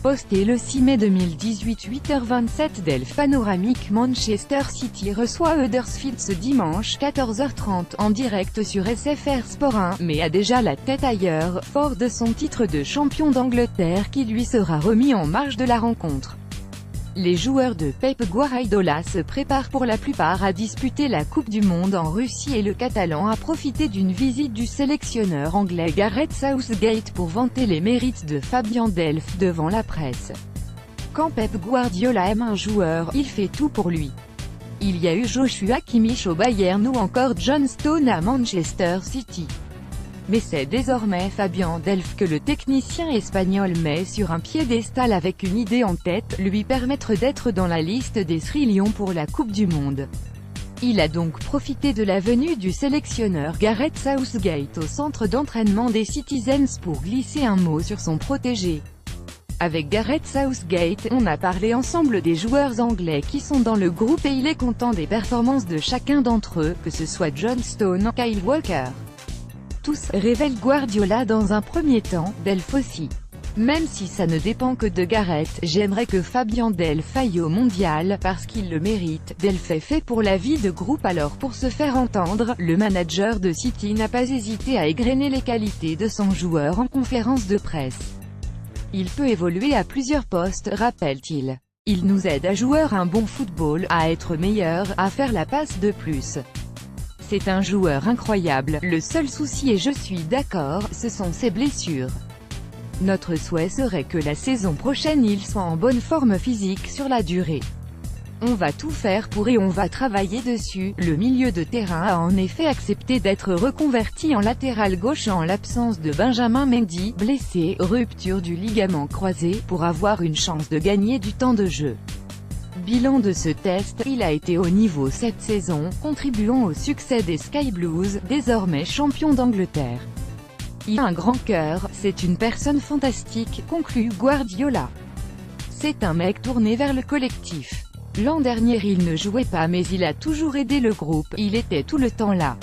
Posté le 6 mai 2018 8h27 Delph Panoramique Manchester City reçoit Huddersfield ce dimanche 14h30 en direct sur SFR Sport 1, mais a déjà la tête ailleurs, fort de son titre de champion d'Angleterre qui lui sera remis en marge de la rencontre. Les joueurs de Pep Guardiola se préparent pour la plupart à disputer la Coupe du Monde en Russie et le Catalan a profité d'une visite du sélectionneur anglais Gareth Southgate pour vanter les mérites de Fabian Delph devant la presse. Quand Pep Guardiola aime un joueur, il fait tout pour lui. Il y a eu Joshua Kimmich au Bayern ou encore John Stones à Manchester City. Mais c'est désormais Fabian Delph que le technicien espagnol met sur un piédestal avec une idée en tête, lui permettre d'être dans la liste des Sri Lions pour la Coupe du Monde. Il a donc profité de la venue du sélectionneur Gareth Southgate au centre d'entraînement des Citizens pour glisser un mot sur son protégé. Avec Gareth Southgate, on a parlé ensemble des joueurs anglais qui sont dans le groupe et il est content des performances de chacun d'entre eux, que ce soit John Stones, Kyle Walker. Tous, révèle Guardiola dans un premier temps, Delph aussi. Même si ça ne dépend que de Gareth, j'aimerais que Fabian Delph aille au mondial, parce qu'il le mérite. Delph est fait pour la vie de groupe alors pour se faire entendre, le manager de City n'a pas hésité à égrener les qualités de son joueur en conférence de presse. Il peut évoluer à plusieurs postes, rappelle-t-il. Il nous aide à jouer un bon football, à être meilleur, à faire la passe de plus. C'est un joueur incroyable, le seul souci et je suis d'accord, ce sont ses blessures. Notre souhait serait que la saison prochaine il soit en bonne forme physique sur la durée. On va tout faire pour et on va travailler dessus. Le milieu de terrain a en effet accepté d'être reconverti en latéral gauche en l'absence de Benjamin Mendy, blessé, rupture du ligament croisé, pour avoir une chance de gagner du temps de jeu. Bilan de ce test, il a été au niveau cette saison, contribuant au succès des Sky Blues, désormais champions d'Angleterre. Il a un grand cœur, c'est une personne fantastique, conclut Guardiola. C'est un mec tourné vers le collectif. L'an dernier il ne jouait pas mais il a toujours aidé le groupe, il était tout le temps là.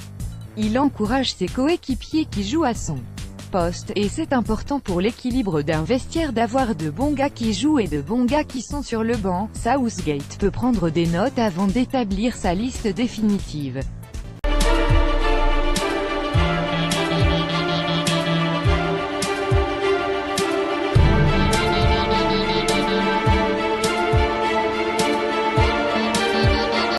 Il encourage ses coéquipiers qui jouent à son poste, et c'est important pour l'équilibre d'un vestiaire d'avoir de bons gars qui jouent et de bons gars qui sont sur le banc. Southgate peut prendre des notes avant d'établir sa liste définitive.